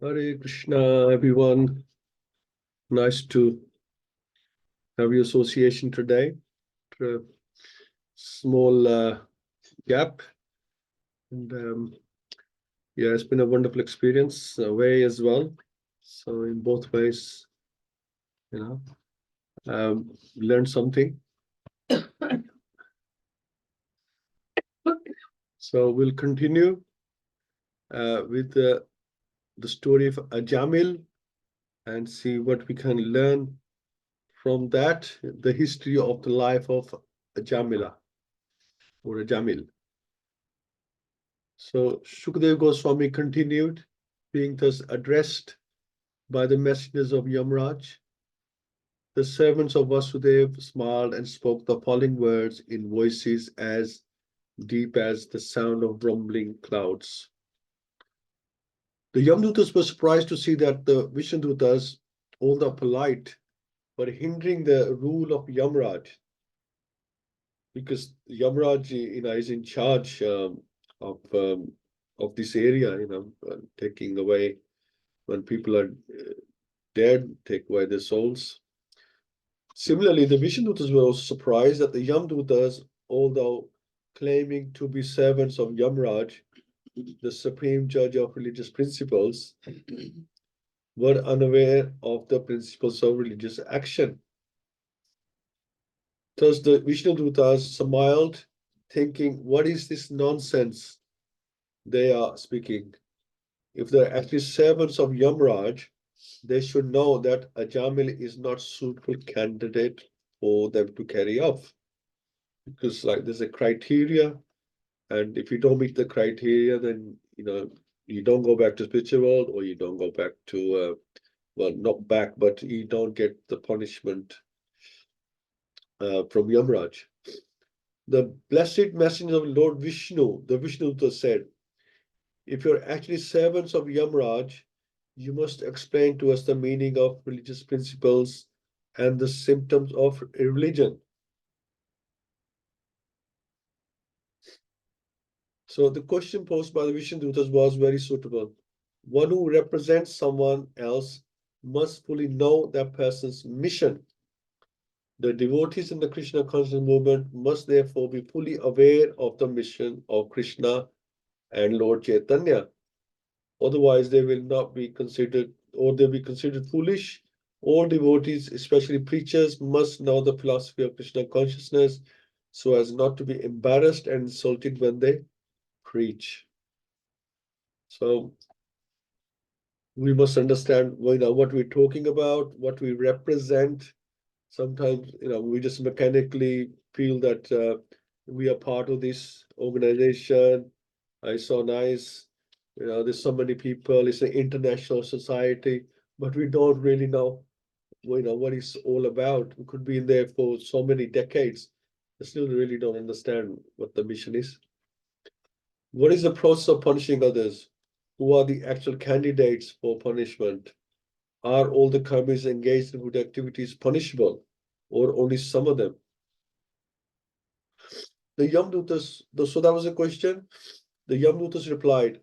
Hare Krishna, everyone. Nice to have your association today. After a small gap, and yeah, it's been a wonderful experience way as well. So in both ways, you know, learned something. So we'll continue with the story of Ajamil and see what we can learn from that, the history of the life of Ajamila or Ajamil. So Shukdev Goswami continued, being thus addressed by the messengers of Yamraj. The servants of Vasudev smiled and spoke the following words in voices as deep as the sound of rumbling clouds. The Yamdutas were surprised to see that the Vishnudutas, although polite, were hindering the rule of Yamraj, because Yamraj, is in charge of um, of this area, taking away when people are dead, take away their souls. Similarly, the Vishnudutas were also surprised that the Yamdutas, although claiming to be servants of Yamraj, the supreme judge of religious principles, were unaware of the principles of religious action. Thus, the Vishnudutas smiled, thinking, what is this nonsense they are speaking? If they're actually servants of Yamraj, they should know that Ajamil is not suitable candidate for them to carry off. Because there's a criteria, and if you don't meet the criteria, then you don't go back to spiritual world, or you don't go back to well, not back, but you don't get the punishment from Yamraj. The blessed messenger of Lord Vishnu, the Vishnu said, if you're actually servants of Yamraj, you must explain to us the meaning of religious principles and the symptoms of religion. So the question posed by the Vishnudutas was very suitable. One who represents someone else must fully know that person's mission. The devotees in the Krishna consciousness movement must therefore be fully aware of the mission of Krishna and Lord Chaitanya. Otherwise, they will not be considered, or they'll be considered foolish. All devotees, especially preachers, must know the philosophy of Krishna consciousness so as not to be embarrassed and insulted when they preach. So we must understand what we're talking about, what we represent. Sometimes we just mechanically feel that we are part of this organization. It's so nice. There's so many people. It's an international society, but we don't really know, what it's all about. We could be in there for so many decades. I still really don't understand what the mission is. What is the process of punishing others? Who are the actual candidates for punishment? Are all the karmis engaged in good activities punishable, or only some of them? The Yamdutas, so that was a question. The Yamdutas replied,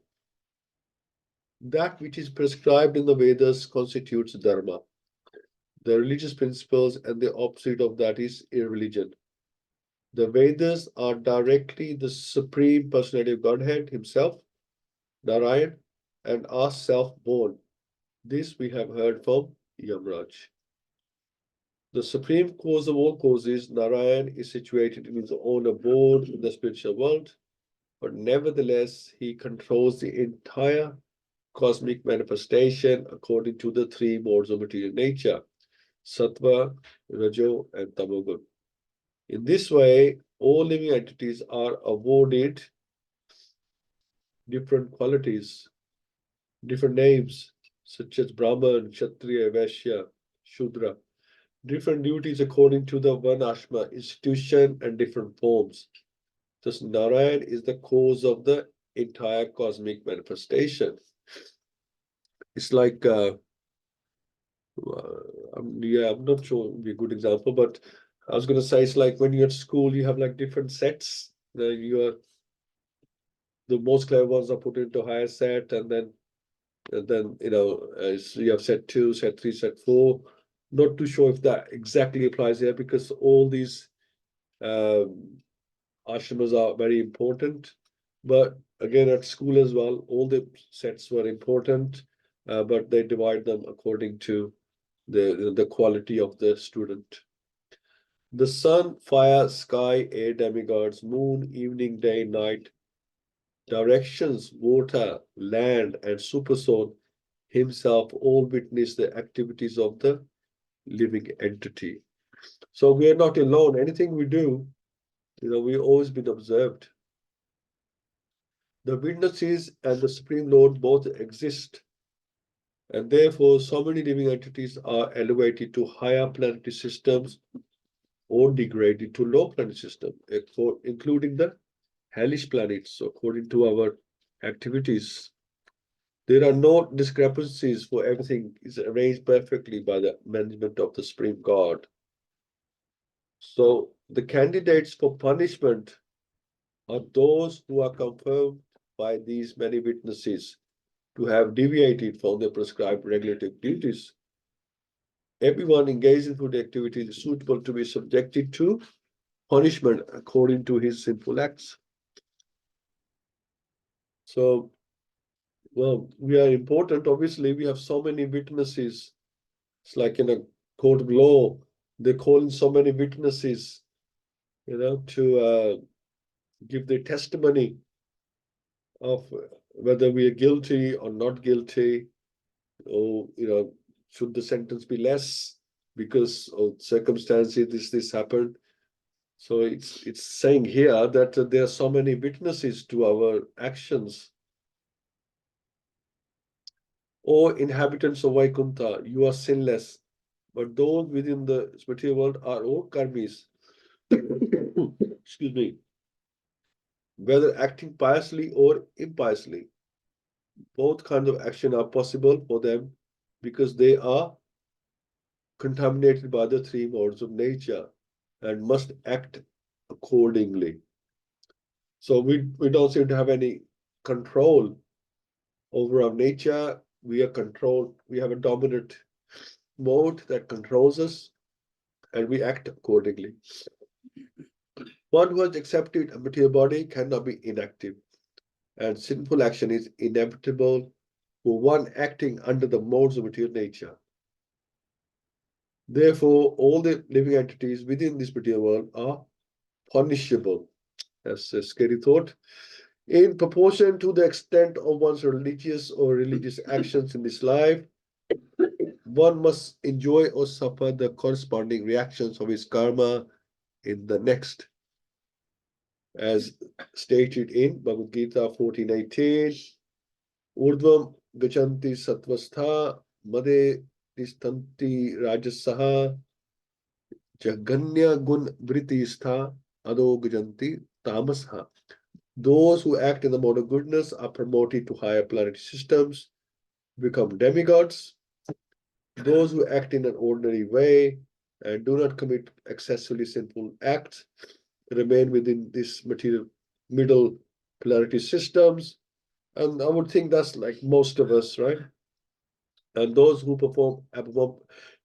that which is prescribed in the Vedas constitutes dharma. The religious principles, and the opposite of that is irreligion. The Vedas are directly the Supreme Personality of Godhead Himself, Narayan, and are self-born. This we have heard from Yamraj. The supreme cause of all causes, Narayan, is situated in his own abode in the spiritual world, but nevertheless, he controls the entire cosmic manifestation according to the three modes of material nature, Sattva, Rajo, and Tamogun. In this way, all living entities are awarded different qualities, different names, such as Brahman, Kshatriya, Vaishya, Shudra, different duties according to the Varnashma institution and different forms. Thus, Narayan is the cause of the entire cosmic manifestation. It's like, I'm not sure it would be a good example, but I was going to say it's like when you're at school, you have like different sets. The most clever ones are put into higher set, and then And then, as you have set 2, set 3, set 4. Not too sure if that exactly applies here because all these um, ashramas are very important. But again, at school as well, all the sets were important, but they divide them according to the quality of the student. The sun, fire, sky, air demigods, moon, evening, day, night, directions, water, land, and supersoul himself all witness the activities of the living entity. So we are not alone. Anything we do, we've always been observed. The witnesses and the Supreme Lord both exist, and therefore so many living entities are elevated to higher planetary systems or degraded to low planetary systems, including the hellish planets, according to our activities. There are no discrepancies, for everything is arranged perfectly by the management of the Supreme God. So the candidates for punishment are those who are confirmed by these many witnesses to have deviated from the prescribed regulative duties. Everyone engaged in food activities is suitable to be subjected to punishment according to his sinful acts. So, well, we are important. Obviously, we have so many witnesses. It's like in a court of law, they call in so many witnesses, to give their testimony of whether we are guilty or not guilty, or should the sentence be less because of circumstances this happened. So it's saying here that there are so many witnesses to our actions. O inhabitants of Vaikuntha, you are sinless, but those within the material world are all karmis. Excuse me. Whether acting piously or impiously, both kinds of action are possible for them because they are contaminated by the three modes of nature and must act accordingly. So we don't seem to have any control over our nature. We are controlled, we have a dominant mode that controls us, and we act accordingly. One who has accepted a material body cannot be inactive, and sinful action is inevitable for one acting under the modes of material nature. Therefore, all the living entities within this material world are punishable. That's a scary thought. In proportion to the extent of one's religious or religious actions in this life, one must enjoy or suffer the corresponding reactions of his karma in the next. As stated in Bhagavad-Gita 14:18, Urdvam gachanti sattvastha made tistanti rajasaha jaganya gun vritistha ado gajanti tamasha. Those who act in the mode of goodness are promoted to higher planetary systems, become demigods. Those who act in an ordinary way and do not commit excessively sinful acts remain within this material middle polarity systems. And I would think that's like most of us, right? And those who perform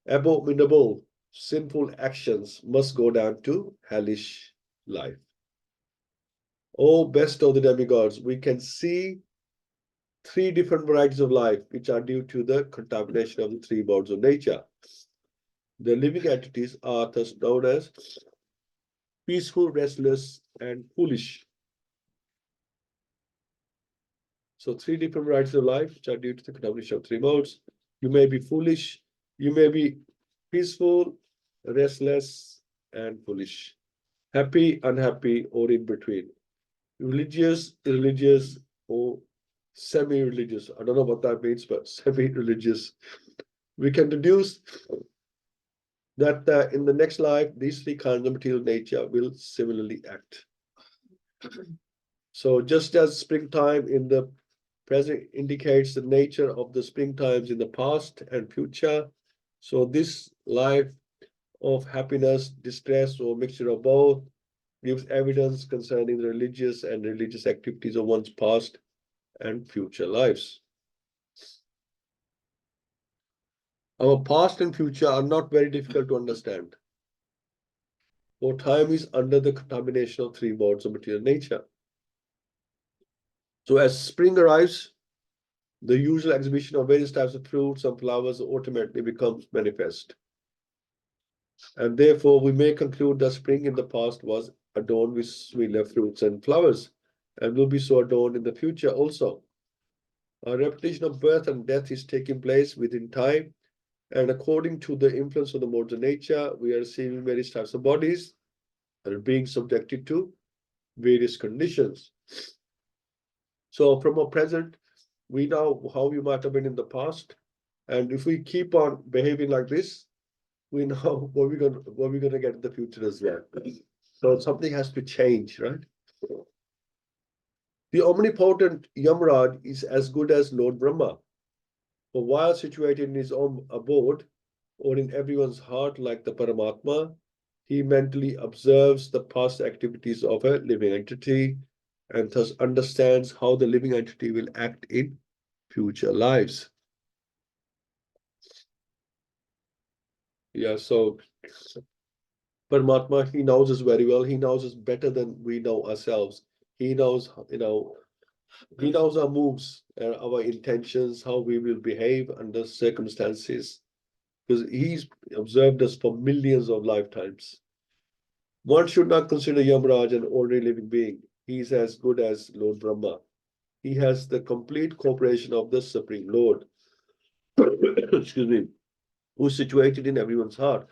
abominable sinful actions must go down to hellish life. Oh, best of the demigods, we can see three different varieties of life which are due to the contamination of the three modes of nature. The living entities are thus known as peaceful, restless, and foolish. So three different varieties of life which are due to the contamination of three modes. You may be foolish, you may be peaceful, restless, and foolish. Happy, unhappy, or in between. Religious, irreligious, or semi-religious. I don't know what that means, but semi-religious. We can deduce that in the next life, these three kinds of material nature will similarly act. So just as springtime in the present indicates the nature of the springtimes in the past and future, so this life of happiness, distress, or mixture of both gives evidence concerning the religious and religious activities of one's past and future lives. Our past and future are not very difficult to understand. For time is under the contamination of three modes of material nature. So as spring arrives, the usual exhibition of various types of fruits and flowers ultimately becomes manifest. And therefore, we may conclude that spring in the past was adorned with sweeter fruits and flowers, and will be so adorned in the future also. A repetition of birth and death is taking place within time, and according to the influence of the modes of nature, we are receiving various types of bodies and are being subjected to various conditions. So from our present, we know how we might have been in the past, and if we keep on behaving like this, we know what we're gonna get in the future as well. So something has to change, right? The omnipotent Yamraj is as good as Lord Brahma. For while situated in his own abode or in everyone's heart like the Paramatma, he mentally observes the past activities of a living entity and thus understands how the living entity will act in future lives. Yeah, so Paramatma, he knows us very well. He knows us better than we know ourselves. He knows, he knows our moves, our intentions, how we will behave under circumstances, because he's observed us for millions of lifetimes. One should not consider Yamraj an ordinary living being. He is as good as Lord Brahma. He has the complete cooperation of the Supreme Lord, excuse me, who is situated in everyone's heart.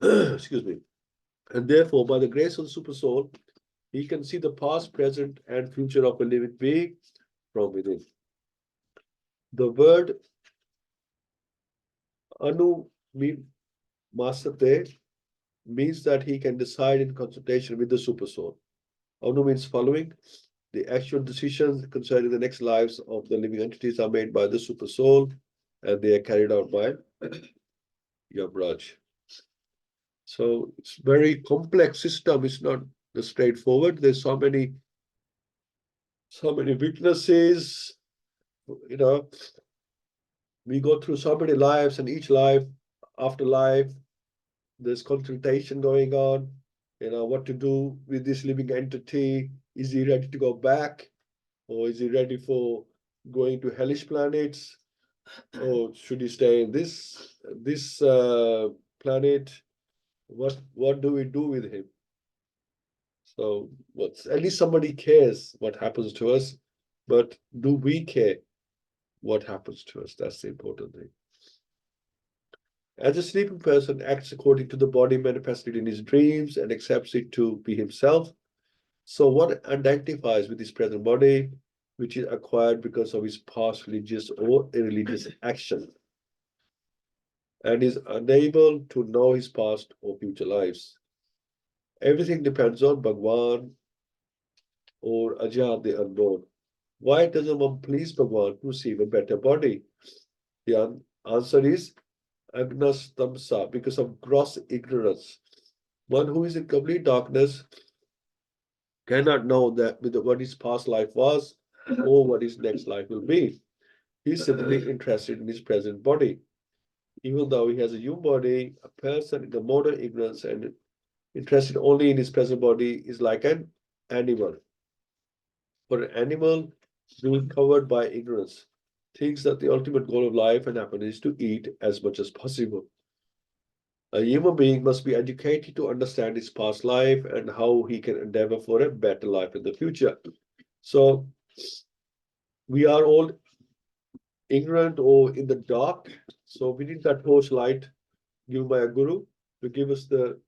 Excuse me. And therefore, by the grace of the Super Soul, he can see the past, present, and future of a living being from within. The word Anu Masate means that he can decide in consultation with the Super Soul. Anu means following. The actual decisions concerning the next lives of the living entities are made by the Super Soul, and they are carried out by Yamraj. So it's a very complex system. It's not straightforward. There's so many weaknesses. You know, we go through so many lives, and each life after life, there's consultation going on. What to do with this living entity? Is he ready to go back, or is he ready for going to hellish planets, or should he stay in this planet? What do we do with him? So what's at least somebody cares what happens to us, but do we care what happens to us? That's the important thing. As a sleeping person acts according to the body manifested in his dreams and accepts it to be himself, so one identifies with his present body, which is acquired because of his past religious or irreligious action, and is unable to know his past or future lives. Everything depends on Bhagwan or Ajah the unborn. Why doesn't one please Bhagwan to receive a better body? The answer is Agnas Tamsa, because of gross ignorance. One who is in complete darkness cannot know that what his past life was or what his next life will be. He's simply interested in his present body. Even though he has a human body, a person in the mode of ignorance and interested only in his present body is like an animal. For an animal being covered by ignorance, thinks that the ultimate goal of life and happiness is to eat as much as possible. A human being must be educated to understand his past life and how he can endeavor for a better life in the future. So we are all ignorant or in the dark. So we need that torch light given by a guru to give us the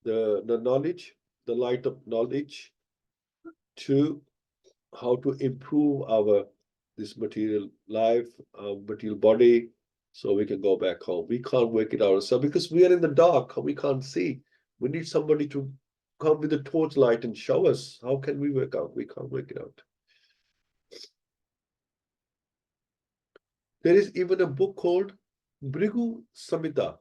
knowledge, the light of knowledge to how to improve our this material life, material body, so we can go back home. We can't work it ourselves because we are in the dark. We can't see. We need somebody to come with a torchlight and show us. How can we work out? We can't work it out. There is even a book called Brigu Samhita,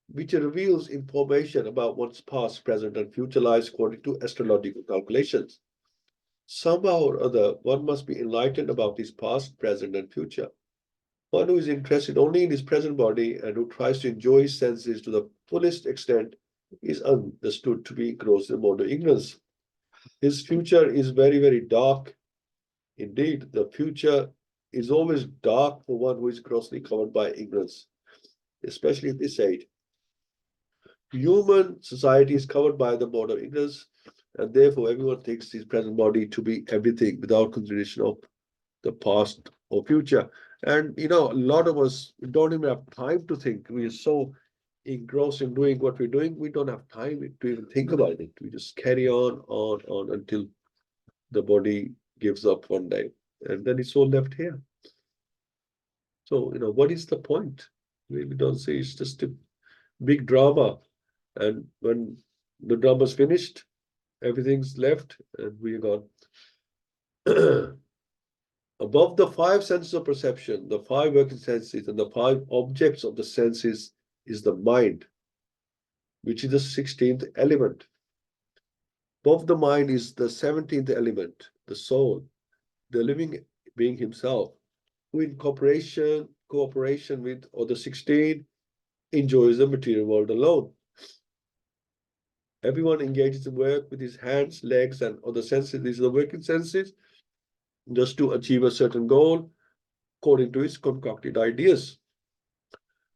which reveals information about one's past, present, and future lives according to astrological calculations. Somehow or other, one must be enlightened about his past, present, and future. One who is interested only in his present body and who tries to enjoy his senses to the fullest extent is understood to be gross in mode of ignorance. His future is very, very dark. Indeed, the future is always dark for one who is grossly covered by ignorance, especially in this age. Human society is covered by the mode of ignorance, and therefore everyone takes his present body to be everything without consideration of the past or future. And a lot of us don't even have time to think. We are so engrossed in doing what we're doing, we don't have time to even think about it. We just carry on until the body gives up one day, and then it's all left here. So, what is the point? We don't say it's just a big drama. And when the drama's finished, everything's left and we're gone. Above the five senses of perception, the five working senses, and the five objects of the senses is the mind, which is the 16th element. Above the mind is the 17th element, the soul, the living being himself, who in cooperation with other 16 enjoys the material world alone. Everyone engages in work with his hands, legs, and other senses. These are the working senses, just to achieve a certain goal according to his concocted ideas.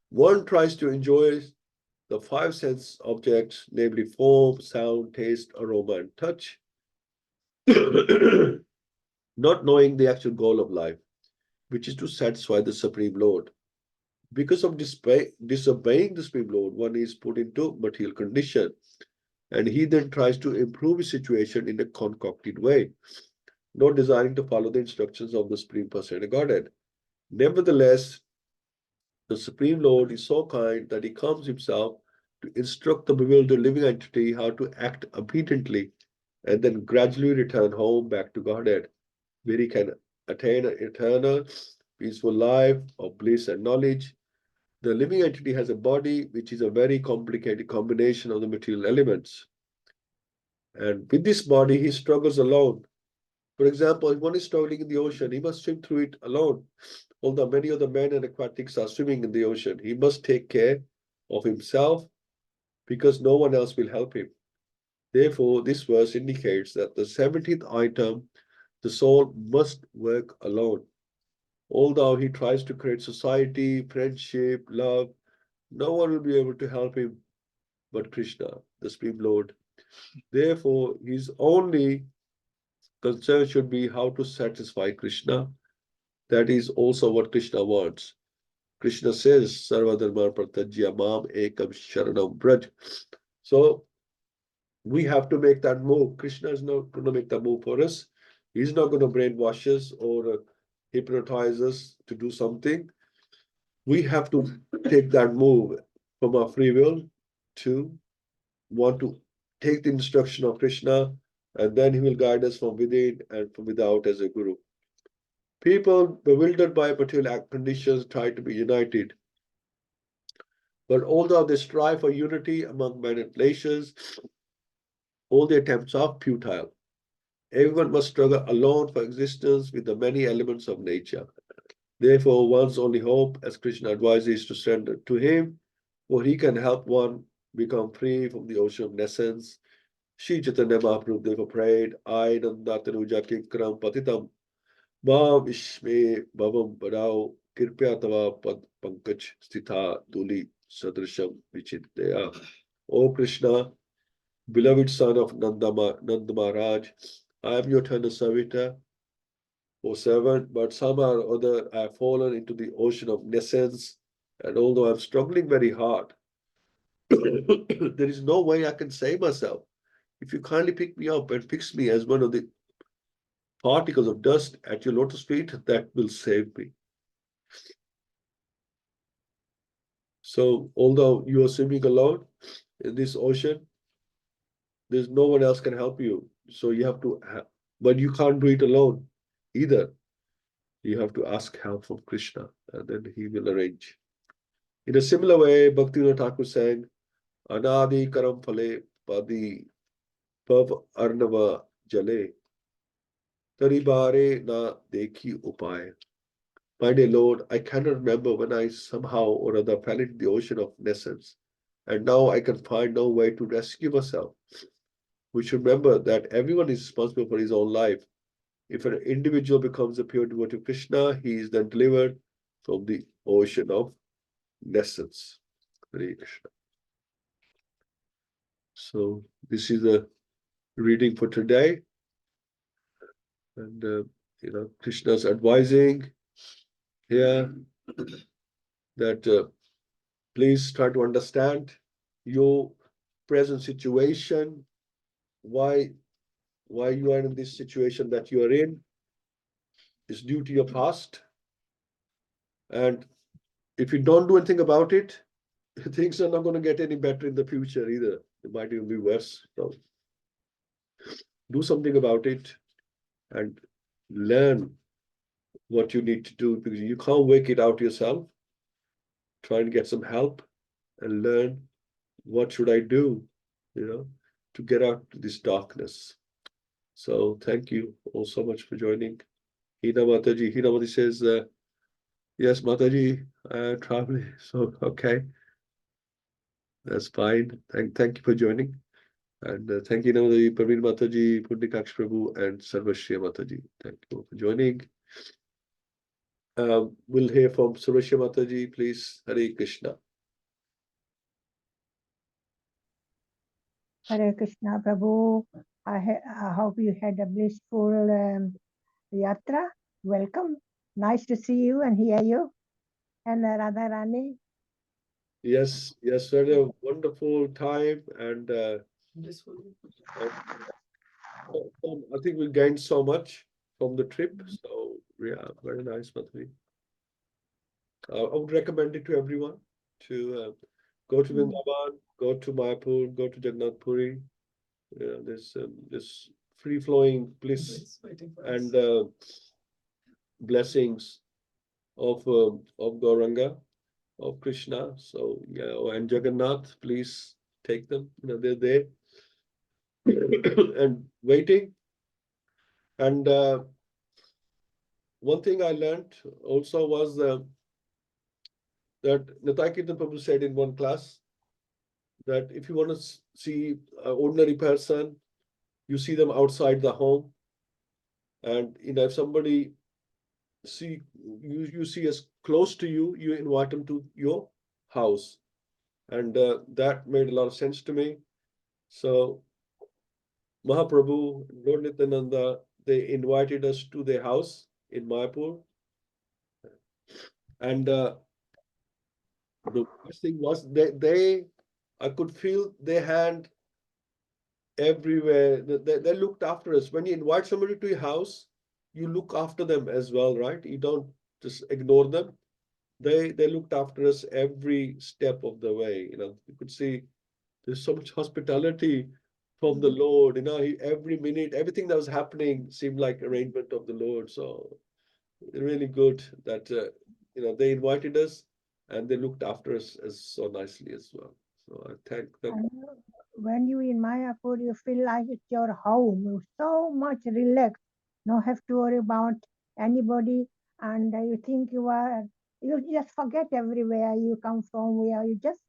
One tries to enjoy the five sense objects, namely form, sound, taste, aroma, and touch, not knowing the actual goal of life, which is to satisfy the Supreme Lord. Because of disobeying the Supreme Lord, one is put into material condition, and he then tries to improve his situation in a concocted way, not desiring to follow the instructions of the Supreme Personality of Godhead. Nevertheless, the Supreme Lord is so kind that he comes himself to instruct the bewildered living entity how to act obediently and then gradually return home back to Godhead, where he can attain an eternal, peaceful life of bliss and knowledge. The living entity has a body which is a very complicated combination of the material elements. And with this body, he struggles alone. For example, if one is struggling in the ocean, he must swim through it alone. Although many of the men and aquatics are swimming in the ocean, he must take care of himself because no one else will help him. Therefore, this verse indicates that the 17th item, the soul must work alone. Although he tries to create society, friendship, love, no one will be able to help him but Krishna, the Supreme Lord. Therefore, his only concern should be how to satisfy Krishna. That is also what Krishna wants. Krishna says, Sarva Dharma Pratajya Mam Ekam Sharanam Braj. So we have to make that move. Krishna is not going to make that move for us. He's not going to brainwash us or hypnotize us to do something. We have to take that move from our free will to want to take the instruction of Krishna, and then he will guide us from within and from without as a guru. People bewildered by material conditions try to be united. But although they strive for unity among men and places, all the attempts are futile. Everyone must struggle alone for existence with the many elements of nature. Therefore, one's only hope, as Krishna advises, is to surrender to him, for he can help one become free from the ocean of nescience. Shri Chaitanya Mahaprabhu therefore prayed, I Nandatanuja Kinkram Patitam Ma Vishme Bhavam Padao Kirpya Tava Pad Pankaj Stitha Duli Sadrasham Vichitya. O Krishna, beloved son of Nanda Maharaj, I am your eternal servitor or servant, but somehow or other I have fallen into the ocean of nescience, and although I'm struggling very hard, there is no way I can save myself. If you kindly pick me up and fix me as one of the particles of dust at your lotus feet, that will save me. So, although you are swimming alone in this ocean, there's no one else can help you. So you have to, but you can't do it alone either. You have to ask help from Krishna, and then he will arrange. In a similar way, Bhaktivinoda Thakur sang, Anadi karam phale padi pav arnava jale, taribare na dekhi upay. My dear Lord, I cannot remember when I somehow or other fell into the ocean of nescience, and now I can find no way to rescue myself. We should remember that everyone is responsible for his own life. If an individual becomes a pure devotee of Krishna, he is then delivered from the ocean of nescience. Hare Krishna. So this is the reading for today, and Krishna's advising here that please try to understand your present situation, why you are in this situation that you are in is due to your past, and if you don't do anything about it, things are not going to get any better in the future either. It might even be worse. So do something about it and learn what you need to do, because you can't work it out yourself. Try and get some help and learn what should I do, to get out of this darkness. So thank you all so much for joining. Hina Mataji. Hina Mataji says, yes, Mataji, traveling. So, okay, that's fine. Thank you for joining. And thank you, Namadevi, Praveen Mataji, Pundikaksh Prabhu, and Sarvashriya Mataji. Thank you for joining. We'll hear from Sarvashriya Mataji, please. Hare Krishna. Hare Krishna, Prabhu. I hope you had a blissful yatra. Welcome. Nice to see you and hear you. And Radharani. Yes, we had a wonderful time, and I think we gained so much from the trip. So yeah, very nice, Mataji. I would recommend it to everyone to go to Vrindavan, go to Mayapur, go to Jagannath Puri. There's this free-flowing bliss and blessings of Gauranga, of Krishna. So yeah, and Jagannath, please take them. They're there and waiting. And one thing I learned also was that Nitai Kirtan Prabhu said in one class that if you want to see an ordinary person, you see them outside the home, and if somebody see you see as close to you, you invite them to your house, and that made a lot of sense to me. So Mahaprabhu, Lord Nityananda, they invited us to their house in Mayapur, and the best thing was they I could feel their hand everywhere. They looked after us. When you invite somebody to your house, you look after them as well, right? You don't just ignore them. They looked after us every step of the way. You could see there's so much hospitality from the Lord. Every minute, everything that was happening seemed like arrangement of the Lord. So really good that they invited us and they looked after us as so nicely as well. So I thank them. When you in Mayapur, you feel like it's your home. You're so much relaxed. No have to worry about anybody, and you think you just forget everywhere you come from, where you just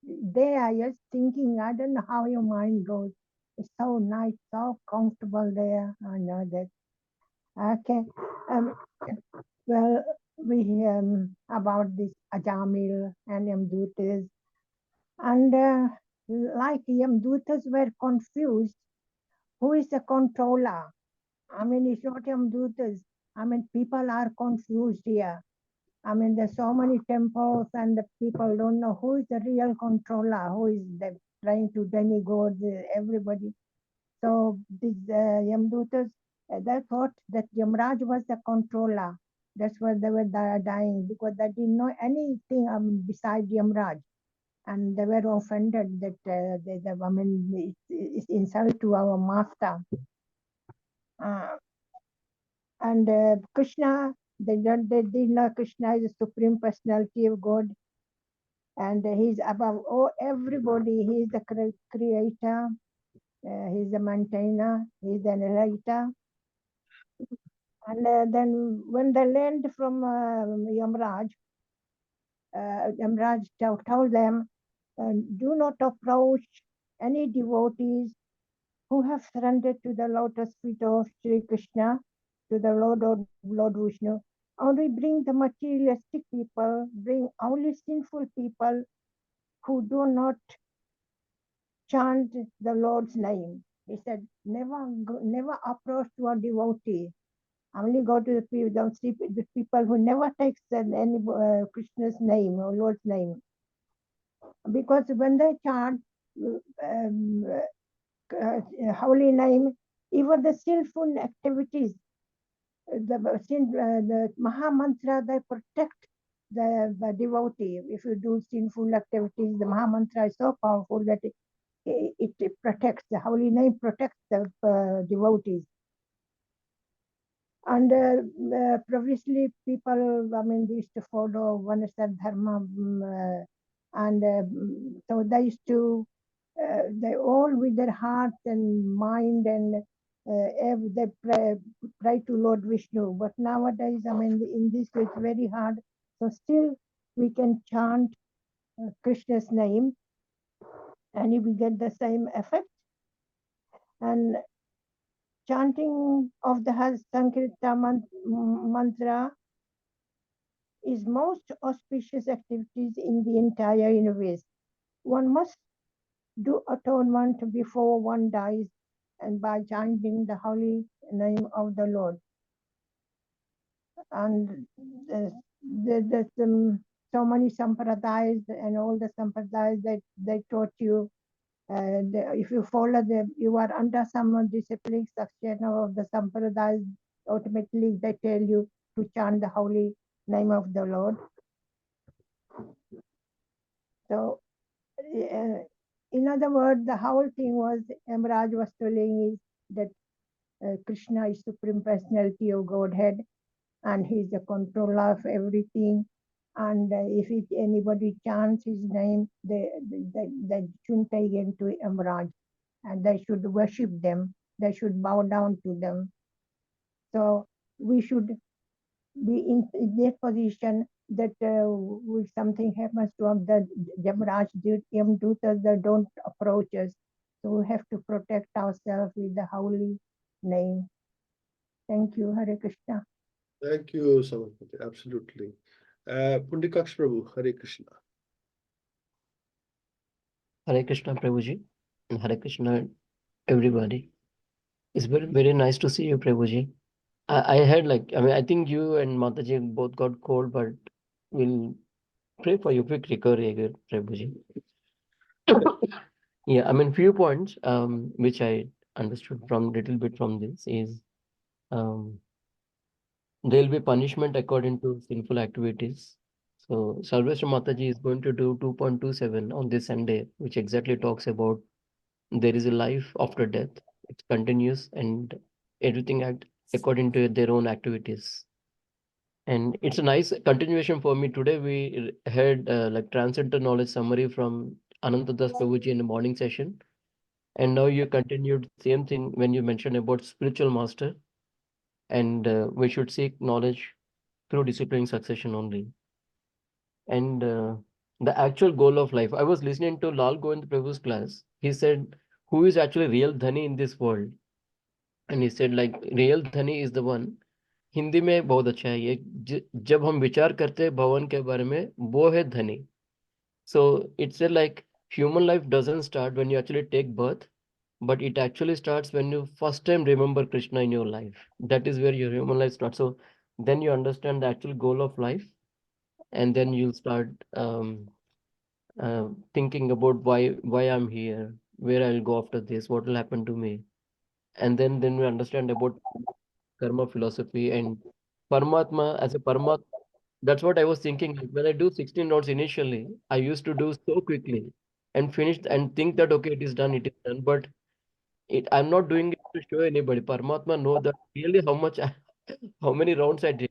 there, just thinking. I don't know how your mind goes. It's so nice, so comfortable there. I know that. Okay. Um, well, we about this Ajamil and Yamdutas, and like Yamdutas were confused. Who is the controller? I mean, it's not Yamdutas. I mean, people are confused here. I mean, there's so many temples, and the people don't know who is the real controller, who is trying to demigod everybody. So these Yamdutas, they thought that Yamraj was the controller. That's why they were dying, because they didn't know anything beside Yamraj, and they were offended that I mean, it's insult to our master. Uh, and Krishna, they did know Krishna is the supreme personality of God, and he's above everybody. He's the creator, he's the maintainer, he's the narrator. And then when they learned from Yamraj, Yamraj told them, do not approach any devotees who have surrendered to the lotus feet of Sri Krishna, to the Lord Vishnu. Only bring the materialistic people, bring only sinful people who do not chant the Lord's name. He said, never approach to a devotee. Only go to the people, don't see the people who never takes any Krishna's name or Lord's name. Because when they chant holy name, even the sinful activities, the Maha Mantra, they protect the devotee. If you do sinful activities, the Maha Mantra is so powerful that it protects, the holy name protects the devotees. And previously, people, they used to follow Vanasa Dharma, and so they used to, they all with their heart and mind and they pray to Lord Vishnu. But nowadays, in this way, it's very hard. So still, we can chant Krishna's name, and you will get the same effect. And chanting of the Sankirta mantra is most auspicious activities in the entire universe. One must do atonement before one dies and by chanting the holy name of the Lord. And there's so many sampradayas and all the sampradayas that they taught you. If you follow them, you are under some discipline section of the sampradayas. Ultimately, they tell you to chant the holy name of the Lord. So, in other words, the whole thing was Amraj was telling is that Krishna is Supreme Personality of Godhead, and He's the controller of everything. And if anybody chants His name, they shouldn't take him to Amraj, and they should worship them. They should bow down to them. So we should be in that position that if something happens to them, the Yamaraj Yamdutas, they don't approach us. So we have to protect ourselves with the holy name. Thank you, Hare Krishna. Thank you, Samarpati. Absolutely. Pundikaksh Prabhu, Hare Krishna. Hare Krishna, Prabhuji, and Hare Krishna, everybody. It's very nice to see you, Prabhuji. I had I think you and Mataji both got cold, but we'll pray for you quick recovery again, Prabhuji. Yeah, few points which I understood from little bit from this is um, there will be punishment according to sinful activities. So Sarveshwar Mataji is going to do 2.27 on this Sunday, which exactly talks about there is a life after death. It continues and everything act according to their own activities. And it's a nice continuation for me. Today we had transcendental knowledge summary from Anantadas Prabhuji in the morning session. And now you continued same thing when you mentioned about spiritual master. And we should seek knowledge through disciplining succession only. And the actual goal of life. I was listening to Lal Govind Prabhu's class. He said, who is actually real dhani in this world? And he said real dhani is the one. Hindi में बहुत अच्छा है ये जब हम विचार करते हैं भवन के बारे में वो है धनी. So it's like human life doesn't start when you actually take birth, but it actually starts when you first time remember Krishna in your life. That is where your human life starts. So then you understand the actual goal of life, and then you'll start thinking about why I'm here, where I'll go after this, what will happen to me, and then we understand about karma philosophy and Paramatma as a Paramatma. That's what I was thinking. When I do 16 notes initially, I used to do so quickly and finished and think that okay, it is done, it is done. But I'm not doing it to show anybody. Paramatma know that really how many rounds I did.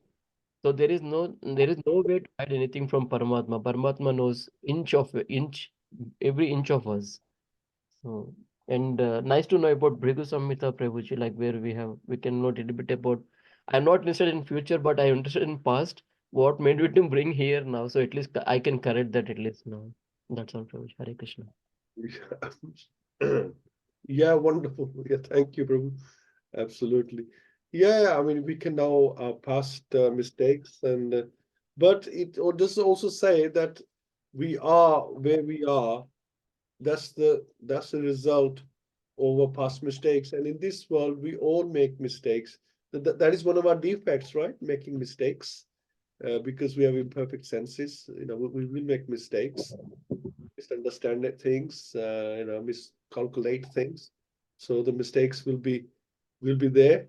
So there is no way to hide anything from Paramatma. Paramatma knows inch, every inch of us. So and nice to know about Bhrigu Samhita Prabhuji, like where we can know a little bit about. I'm not interested in future, but I'm interested in past. What made me to bring here now? So at least I can correct that at least now. That's all, Prabhu. Hare Krishna. Yeah. Yeah, wonderful. Yeah, thank you, Prabhu. Absolutely. Yeah, I mean, we can now past mistakes but it does also say that we are where we are. That's the result of our past mistakes. And in this world, we all make mistakes. That is one of our defects, right? Making mistakes, because we have imperfect senses. We will make mistakes, misunderstand things, miscalculate things. So the mistakes will be there.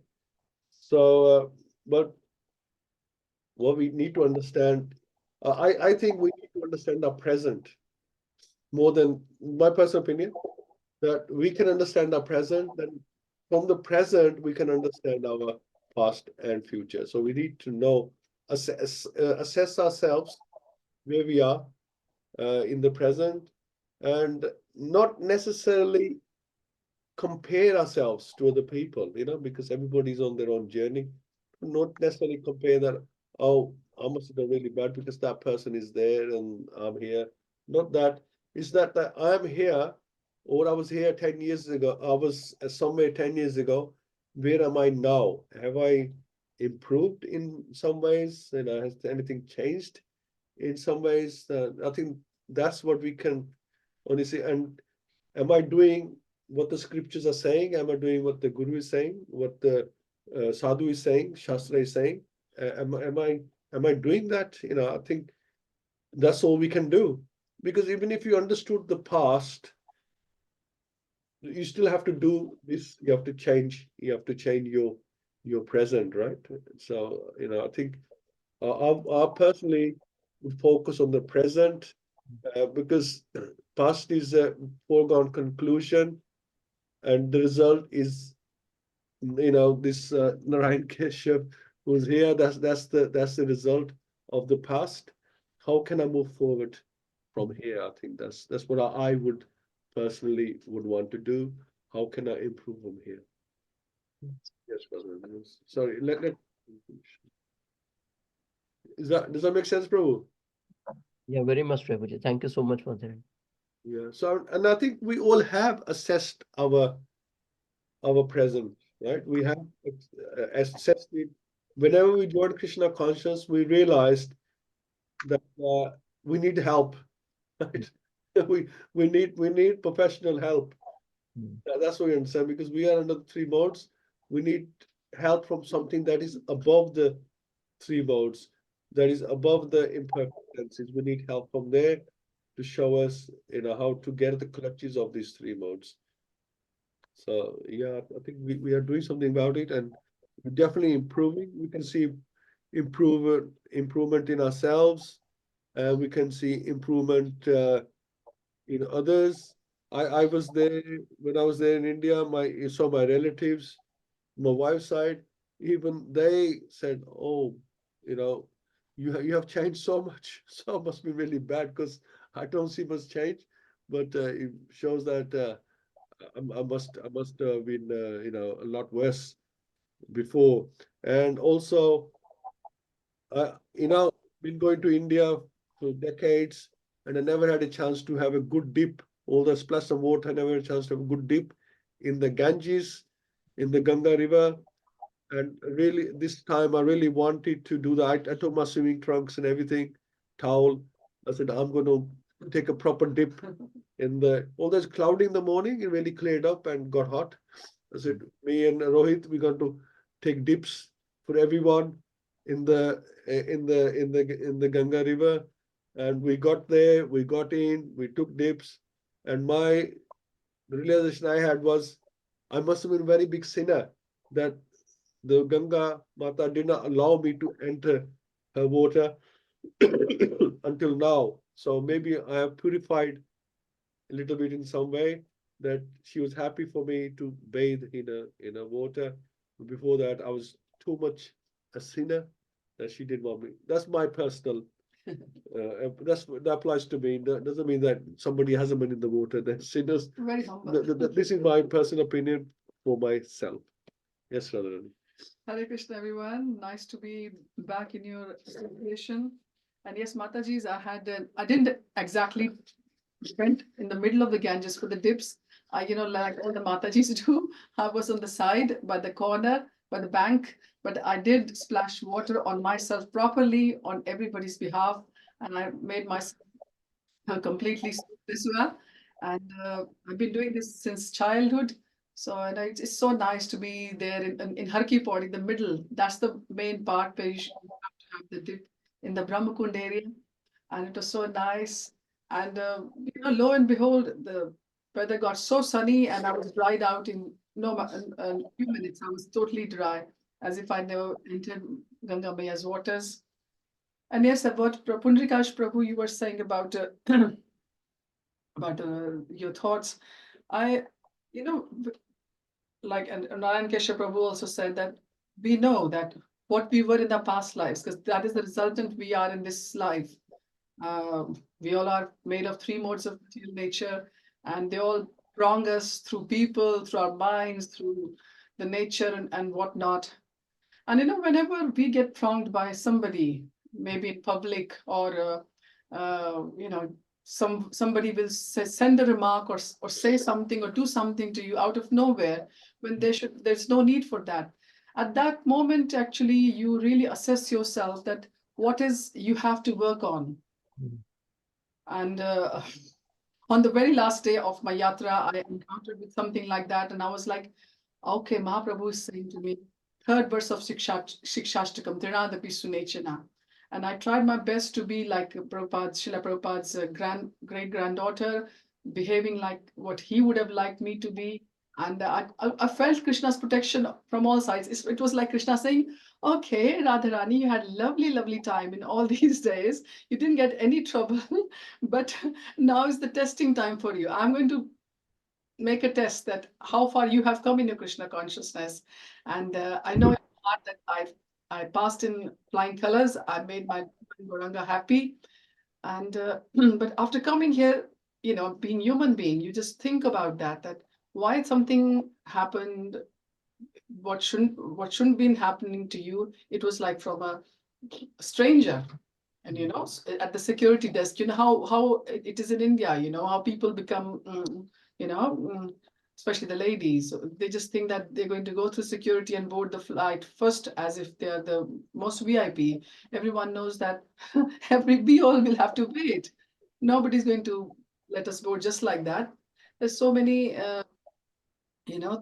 So, but what we need to understand, I think we need to understand our present more than my personal opinion. That we can understand our present, then from the present we can understand our past and future. So we need to know, assess ourselves where we are in the present, and not necessarily compare ourselves to other people, because everybody's on their own journey. Not necessarily compare that, oh, I must have done really bad because that person is there and I'm here. Not that. It's that I'm here, or I was here 10 years ago. I was somewhere 10 years ago. Where am I now? Have I improved in some ways? Has anything changed in some ways? I think that's what we can honestly. And am I doing what the scriptures are saying? Am I doing what the Guru is saying? What the Sadhu is saying? Shastra is saying? Am I doing that? I think that's all we can do. Because even if you understood the past, you still have to do this. You have to change. You have to change your present, right? So I think I personally would focus on the present, because past is a foregone conclusion, and the result is this Narayan Keshav who's here. That's the result of the past. How can I move forward from here? I think that's what I would personally would want to do. How can I improve from here? Yes, President. Sorry, let does that make sense, Prabhu? Yeah, very much, Prabhuji. Thank you so much for that. Yeah. So, and I think we all have assessed our present, right? We have assessed it. Whenever we joined Krishna conscious, we realized that we need help, right? We need professional help. Mm. That's what we understand, because we are under the three modes. We need help from something that is above the three modes, that is above the imperfect senses. We need help from there to show us, how to get the clutches of these three modes. So yeah, I think we are doing something about it, and we're definitely improving. We can see improvement in ourselves, and we can see improvement in others. I was there when I was there in India. You saw my relatives, my wife's side, even they said, "Oh, you know, you have changed so much. So it must be really bad because I don't see much change." But it shows that I must have been a lot worse before. And also, been going to India for decades, and I never had a chance to have a good dip. All the splash of water, I never had a chance to have a good dip in the Ganges, in the Ganga River. And really, this time I really wanted to do that. I took my swimming trunks and everything, towel. I said, I'm going to take a proper dip although it's cloudy in the morning, it really cleared up and got hot. I said, me and Rohit, we're going to take dips for everyone in the Ganga River. And we got there, we got in, we took dips. And the realization I had was I must have been a very big sinner that the Ganga Mata did not allow me to enter her water until now. So maybe I have purified a little bit in some way, that she was happy for me to bathe in a water. Before that, I was too much a sinner that she didn't want me. That's my personal. That applies to me. That doesn't mean that somebody hasn't been in the water. They're sinners. Very humble. This is my personal opinion for myself. Yes, Radharani. Hare Krishna, everyone. Nice to be back in your association. And yes, Mataji's, I didn't exactly went in the middle of the Ganges for the dips. Like all the Mataji's do. I was on the side, by the corner, by the bank, but I did splash water on myself properly on everybody's behalf, and I made myself completely this well. And I've been doing this since childhood. So and it's so nice to be there in Harki Pod in the middle. That's the main part where you should have to have the dip in the Brahmakund area. And it was so nice. And lo and behold, the weather got so sunny, and I was dried out in a few minutes. I was totally dry, as if I never entered Ganga Maya's waters. And yes, about Pundrikash Prabhu, you were saying about your thoughts. I, you know, like, and Narayan Keshav Prabhu also said that we know that what we were in the past lives, because that is the resultant we are in this life. We all are made of three modes of material nature, and they all wrong us through people, through our minds, through the nature and whatnot. And whenever we get wronged by somebody, maybe in public or somebody will send a remark or say something or do something to you out of nowhere when there's no need for that. At that moment, actually, you really assess yourself that what is you have to work on. And on the very last day of my yatra, I encountered with something like that, and I was like, okay, Mahaprabhu is saying to me, third verse of Shikshashtakam, Trinadapi Sunechana. And I tried my best to be like Srila Prabhupada's great-granddaughter, behaving like what he would have liked me to be. And I felt Krishna's protection from all sides. It was like Krishna saying, okay, Radharani, you had lovely, lovely time in all these days. You didn't get any trouble, but now is the testing time for you. I'm going to make a test that how far you have come in your Krishna consciousness. And I know in my heart that I passed in flying colors. I made my Goranga happy. And but after coming here, being human being, you just think about that why something happened, what shouldn't been happening to you. It was like from a stranger. And at the security desk, how it is in India, how people become especially the ladies, they just think that they're going to go through security and board the flight first as if they are the most VIP. Everyone knows that we all will have to wait. Nobody's going to let us board just like that. There's so many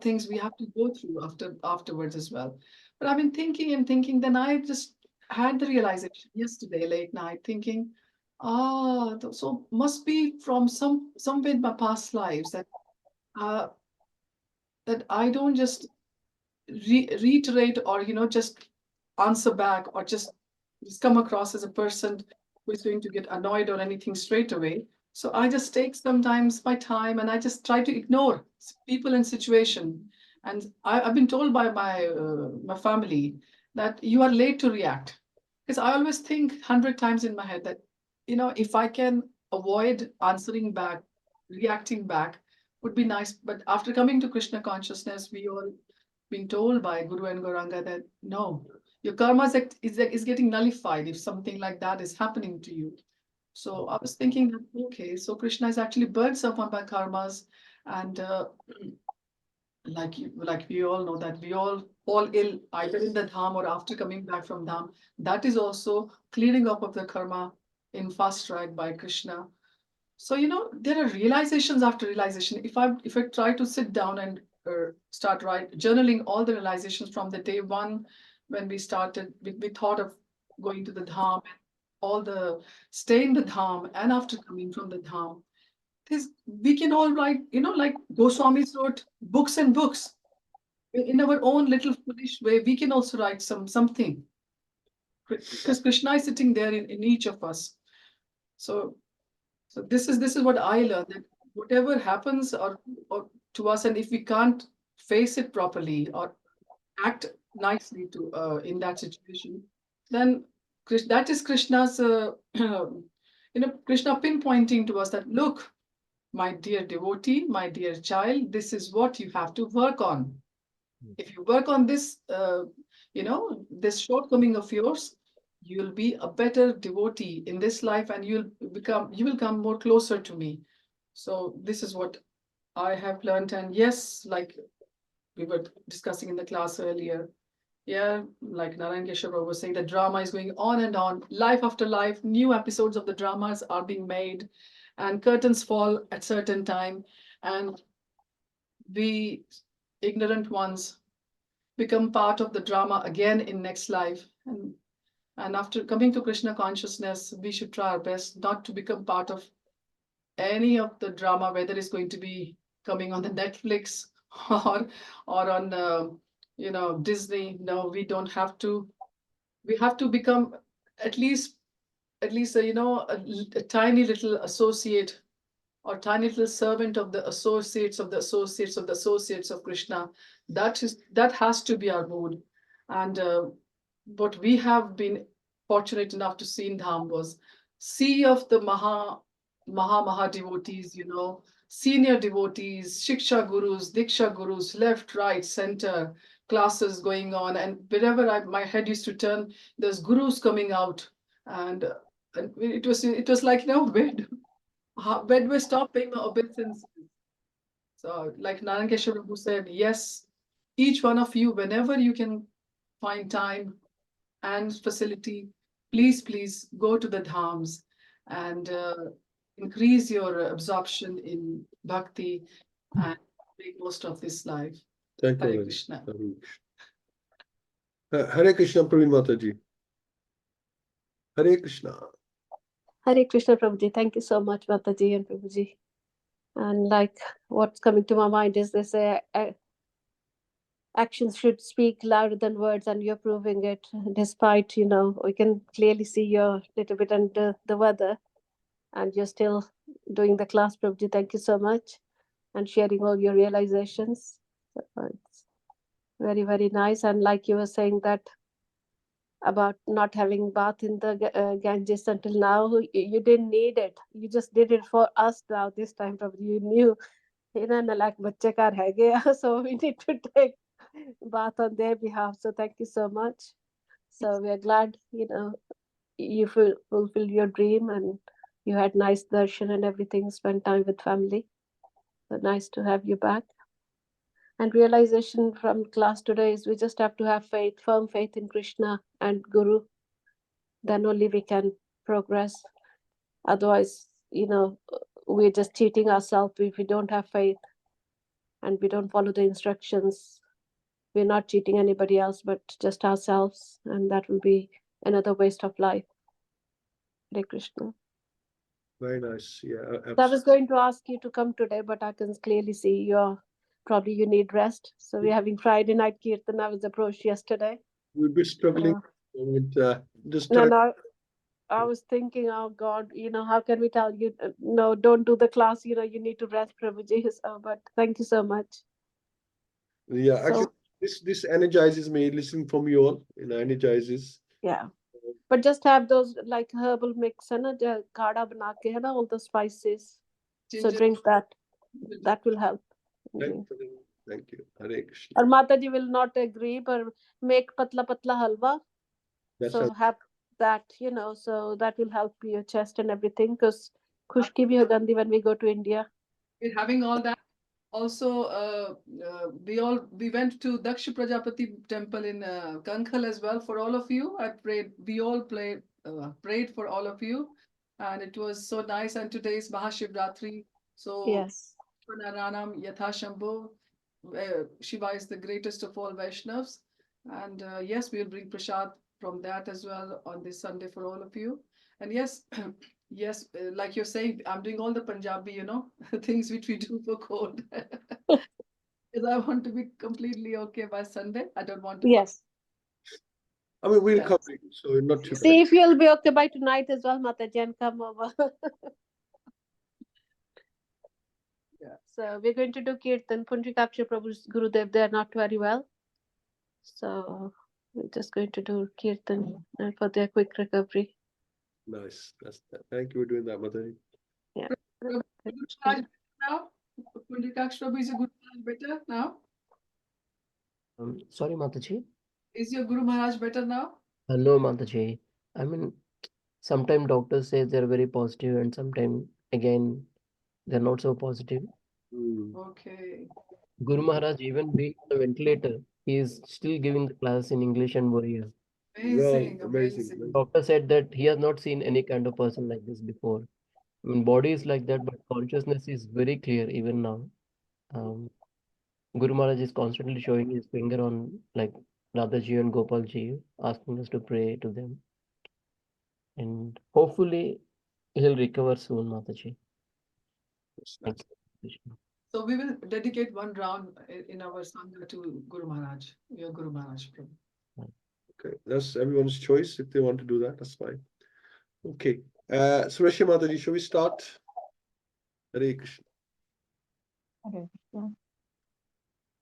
things we have to go through afterwards as well. But I've been thinking and thinking, then I just had the realization yesterday late night, thinking, so must be from somewhere in my past lives uh, that I don't just reiterate or just answer back or just come across as a person who is going to get annoyed or anything straight away. So I just take sometimes my time and I just try to ignore people and situation. And I've been told by my family that you are late to react. Because I always think 100 times in my head that, if I can avoid answering back, reacting back, would be nice. But after coming to Krishna consciousness, we all been told by Guru and Gauranga that no, your karma is getting nullified if something like that is happening to you. So I was thinking that, okay, so Krishna has actually burned some of my karmas. And like we all know that we all fall ill either in the dham or after coming back from dham. That is also clearing up of the karma in fast track by Krishna. So there are realizations after realization. If I try to sit down and start journaling all the realizations from the day one when we started, we thought of going to the dham, all the stay in the dham, and after coming from the dham, we can all write, like Goswamis wrote books and books. In our own little foolish way, we can also write something. Because Krishna is sitting there in each of us. So this is what I learned, that whatever happens or to us, and if we can't face it properly or act nicely to in that situation, then that is Krishna's Krishna pinpointing to us that, look, my dear devotee, my dear child, this is what you have to work on. If you work on this this shortcoming of yours, you'll be a better devotee in this life, and you will come more closer to me. So this is what I have learned. And yes, like we were discussing in the class earlier, yeah, like Narayan Keshav was saying, the drama is going on and on, life after life, new episodes of the dramas are being made, and curtains fall at certain time, and we ignorant ones become part of the drama again in next life. And after coming to Krishna consciousness, we should try our best not to become part of any of the drama, whether it's going to be coming on the Netflix or on Disney. No, we don't have to. We have to become at least a tiny little associate or tiny little servant of the associates of the associates of the associates of Krishna. That has to be our mood. And what we have been fortunate enough to see in Dham was sea of the Maha devotees, senior devotees, Shiksha gurus, Diksha gurus, left, right, center, classes going on. And wherever my head used to turn, there's gurus coming out. And it was like, where do I stop paying my obeisances? So, like Narayan Keshav Prabhu said, yes, each one of you, whenever you can find time and facility, please go to the dhams and increase your absorption in bhakti and make most of this life. Thank Hare you. Krishna. Hare Krishna, Praveen Mataji. Hare Krishna. Hare Krishna, Prabhuji. Thank you so much, Mataji and Prabhuji. And like what's coming to my mind is they say actions should speak louder than words, and you're proving it. Despite, we can clearly see you're a little bit under the weather, and you're still doing the class, Prabhuji. Thank you so much, and sharing all your realizations. So it's very, very nice. And like you were saying that about not having bath in the Ganges until now, you didn't need it. You just did it for us now. This time, Prabhuji, you knew, like bacche ka reh gaya, so we need to take bath on their behalf. So thank you so much. So we are glad, you fulfilled your dream, and you had nice darshan and everything, spent time with family. So nice to have you back. And realization from class today is we just have to have faith, firm faith in Krishna and Guru. Then only we can progress. Otherwise, we're just cheating ourselves if we don't have faith and we don't follow the instructions. We're not cheating anybody else, but just ourselves. And that will be another waste of life. Hare Krishna. Very nice. Yeah, I was absolutely. going to ask you to come today, but I can clearly see you need rest. So we're having Friday night Kirtan. I was approached yesterday. We'll be struggling with just No, I was thinking, oh God, how can we tell you, no, don't do the class, you need to rest, Prabhuji. So, but thank you so much. yeah, actually So, this energizes me. Listening from you all, energizes. yeah. But just have those like herbal mix, kadha bana ke, all the spices. So Ginger. drink that. That will help. Thank you. Hare Krishna. Or Mataji will not agree, but make patla halwa. That's So have that, so that will help your chest and everything. Because khushki bhi ho jandi when we go to India. We're having all that. Also, we went to Daksha Prajapati temple in Kankhal as well for all of you. We all prayed for all of you, and it was so nice. And today is Mahashivratri, so Yes. Naranam Yatha Shambho, Shiva is the greatest of all Vaishnavas, and yes, we'll bring prasad from that as well on this Sunday for all of you. And yes, yes, like you're saying, I'm doing all the Punjabi, things which we do for cold. Because I want to be completely okay by Sunday. I don't want to. Yes. I mean, we'll Yes. come, so not too See if you'll be okay by tonight as well, Mataji, and come over. Yeah. So we're going to do Kirtan. Punjikaksha Prabhu's Gurudev, they're not very well. So we're just going to do Kirtan for their quick recovery. nice. Thank you for doing that, Mataji. Yeah. Now, Punjikaksha Prabhu is a good better now. Sorry, Mataji. Is your Guru Maharaj better now? No, Mataji. I mean, sometimes doctors say they're very positive, and sometimes again they're not so positive. Hmm. Okay. Guru Maharaj, even being on the ventilator, he is still giving the class in English and Warrior. Amazing, Amazing. amazing. Doctor said that he has not seen any kind of person like this before. I mean, body is like that, but consciousness is very clear even now. Um, Guru Maharaj is constantly showing his finger on like Radhaji and Gopalji, asking us to pray to them. And hopefully he'll recover soon, Mataji. That's Thank nice. you, Krishna. So we will dedicate one round in our Sangha to Guru Maharaj, your Guru Maharaj. Prabhu. Okay, that's everyone's choice. If they want to do that, that's fine. Okay. Sureshya Mataji, shall we start? Hare Krishna. Hare Krishna.